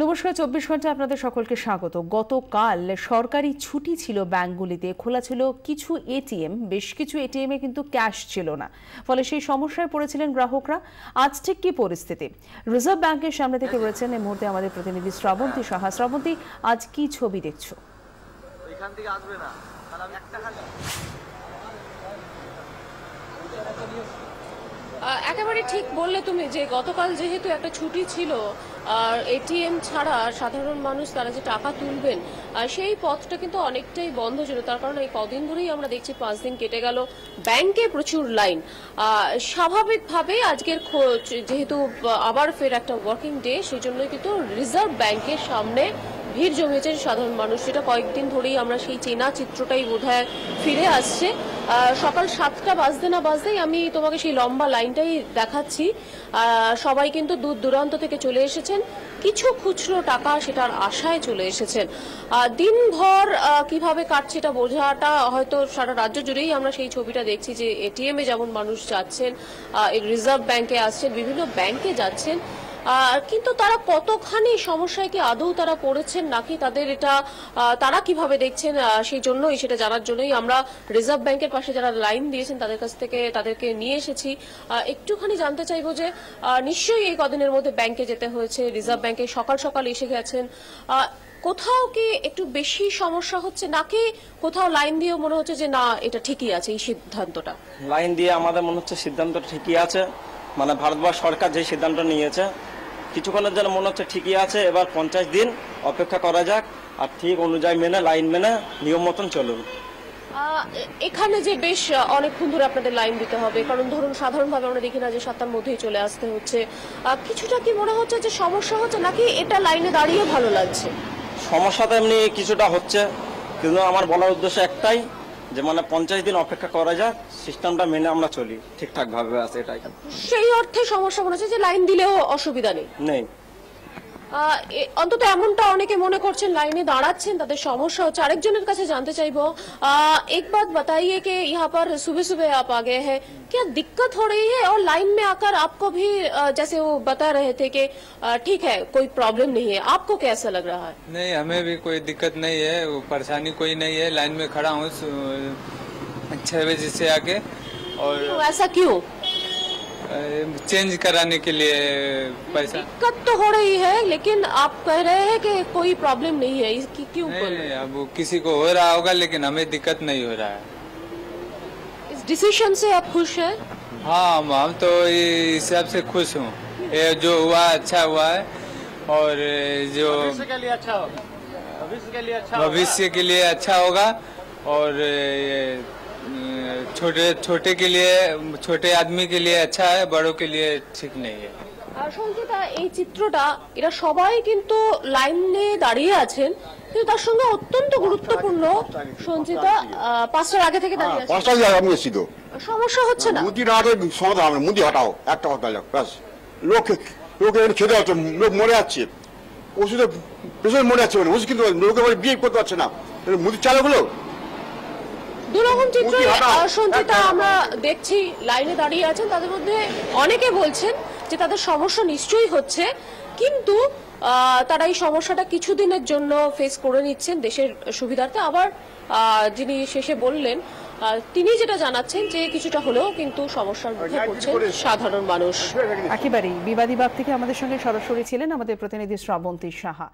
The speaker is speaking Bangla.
নমস্কার, 24 ঘন্টা আপনাদের সকলকে স্বাগত। গতকাল সরকারি ছুটি ছিল, ব্যাংকগুলিতে খোলা ছিল কিছু এটিএম, বেশ কিছু এটিএম এ কিন্তু ক্যাশ ছিল না, ফলে সেই সমস্যায় পড়েছিলেন গ্রাহকরা। আজ ঠিক কি পরিস্থিতি? রিজার্ভ ব্যাংকের সামনে থেকে রয়েছেন এই মুহূর্তে আমাদের প্রতিনিধি শ্রাবন্তী সাহা। শ্রাবন্তী, আজ কি ছবি দেখছো? এখান থেকে আসবে না, একেবারে ঠিক বললে তুমি যে গতকাল যেহেতু একটা ছুটি ছিল আর এটিএম ছাড়া সাধারণ মানুষ তারা যে টাকা তুলবেন সেই পথটা কিন্তু অনেকটাই বন্ধ ছিল। তার কারণে এই কদিন ধরেই আমরা দেখছি 5 দিন কেটে গেল, ব্যাংকে প্রচুর লাইন। স্বাভাবিকভাবে আজকের যেহেতু আবার ফের একটা ওয়ার্কিং ডে, সেই জন্যই কিন্তু রিজার্ভ ব্যাংকের সামনে ভিড় জমিয়েছেন সাধারণ মানুষ। সেটা কয়েকদিন ধরেই আমরা সেই চেনা চিত্রটাই বোধহয় ফিরে আসছে। সকাল 7টা বাজতে না বাজতেই আমি তোমাকে সেই লম্বা লাইনটাই দেখাচ্ছি। সবাই কিন্তু দূর দূরান্ত থেকে চলে এসেছেন, কিছু খুচরো টাকা সেটার আশায় চলে এসেছেন। দিনভর কিভাবে কাটছে এটা বোঝাটা হয়তো সারা রাজ্য জুড়েই আমরা সেই ছবিটা দেখছি যে এটিএম এ যেমন মানুষ যাচ্ছেন, রিজার্ভ ব্যাংকে আসছেন, বিভিন্ন ব্যাংকে যাচ্ছেন, কিন্তু তারা কতখানি সমস্যায় কি আদৌ তারা পড়েছেন নাকি তাদের এটা তারা কিভাবে দেখছেন, সেই জন্যই সেটা জানার জন্যই আমরা রিজার্ভ ব্যাংকের পাশে যারা লাইন দিয়েছেন তাদের কাছ থেকে তাদেরকে নিয়ে এসেছি। একটুখানি জানতে চাইবো যে নিশ্চয়ই এই কদিনের মধ্যে ব্যাংকে যেতে হয়েছে, রিজার্ভ ব্যাংকে সকাল সকাল এসে গেছেন, কোথাও কি একটু বেশি সমস্যা হচ্ছে নাকি কোথাও লাইন দিয়ে মনে হচ্ছে যে না এটা ঠিকই আছে? এই সিদ্ধান্তটা লাইন দিয়ে আমাদের মনে হচ্ছে সিদ্ধান্ত ঠিকই আছে, মানে ভারতবর্ষ সরকার যে সিদ্ধান্ত নিয়েছে কিছুক্ষণের জন্য মনে হচ্ছে ঠিকই আছে। এবার 50 দিন অপেক্ষা করা যাক, আর ঠিক অনুযায়ী মেনে লাইন মেনে নিয়ম মতন চলুন। এখানে যে বেশ অনেকক্ষণ ধরে আপনাদের লাইন দিতে হবে, কারণ ধরুন সাধারণভাবে আমরা দেখি না যে 7টার মধ্যেই চলে আসতে হচ্ছে, কিছুটা কি মনে হচ্ছে যে সমস্যা হচ্ছে নাকি এটা লাইনে দাঁড়িয়ে ভালো লাগছে? সমস্যা তো এমনি কিছুটা হচ্ছে, কিন্তু আমার বলার উদ্দেশ্য একটাই যে মানে 50 দিন অপেক্ষা করা যাক, সিস্টেমটা মেনে আমরা চলি ঠিকঠাক ভাবে আছে, এটাই। সেই অর্থে সমস্যা মনে হচ্ছে যে লাইন দিলেও অসুবিধা নেই। অন্তত এমনটা অনেকে মনে করছেন, লাইনে দাঁড়াচ্ছেন তাদের সমস্যা হচ্ছে। আরেকজনের কাছে জানতে চাইবো, एक बात बताइए कि यहाँ पर सुबह सुबह आप आ गए हैं, क्या दिक्कत हो रही है? और लाइन में आकर आपको भी जैसे वो बता रहे थे कि ठीक है कोई प्रॉब्लम नहीं है, आपको कैसा लग रहा है? नहीं, हमें भी कोई दिक्कत नहीं है, परेशानी कोई नहीं है। लाइन में खड़ा हूँ 6 बजे से आके। और ऐसा क्यों? चेंज कराने के लिए पैसा। दिक्कत तो हो रही है, लेकिन आप कह रहे हैं कि कोई प्रॉब्लम नहीं है, इसकी क्यों? नहीं, अब किसी को हो रहा होगा लेकिन हमें दिक्कत नहीं हो रहा है। इस डिसीजन से आप खुश हैं? हाँ, हम तो इस हिसाब से खुश हूँ। ये जो हुआ अच्छा हुआ है, और जो भविष्य के लिए अच्छा होगा, भविष्य के लिए अच्छा होगा। और छोटे के लिए, छोटे आदमी के लिए अच्छा है, बड़ों के लिए ठीक नहीं है। সঞ্চিতা, এই চিত্রটা এরা সবাই কিন্তু লাইনে দাঁড়িয়ে আছেন, কিন্তু তার সঙ্গে অত্যন্ত গুরুত্বপূর্ণ সঞ্চিতা 5টার আগে থেকে দাঁড়িয়ে আছেন। 5টার আগে আমি এসেছি তো, সমস্যা হচ্ছে না? মুদি রাতে সমাধান হবে, মুদি হটাও, একটা কথা ব্যাস। লোক খেতে হচ্ছে, লোক মরে যাচ্ছে, ওষুধের পেশেন্ট মরে যাচ্ছে, ওষুধ কিন্তু লোকে বিয়ে করতে পারছে না, মুদি চালকগুলো দুরকম চিত্র সঞ্চিতা আমরা দেখছি। লাইনে দাঁড়িয়ে আছেন, তাদের মধ্যে অনেকে বলছেন যে তাদের সমস্যা নিশ্চয়ই হচ্ছে, কিন্তু তারা এই সমস্যাটা কিছুদিনের জন্য ফেস করে নিচ্ছেন দেশের সুবিধার্থে। আবার যিনি শেষে বললেন, তিনি যেটা জানাচ্ছেন যে কিছুটা হলেও কিন্তু সমস্যার মধ্যে পড়ছেন সাধারণ মানুষ। একেবারেই বিবাদী বাগ থেকে আমাদের সঙ্গে সরাসরি ছিলেন আমাদের প্রতিনিধি শ্রাবন্তী সাহা।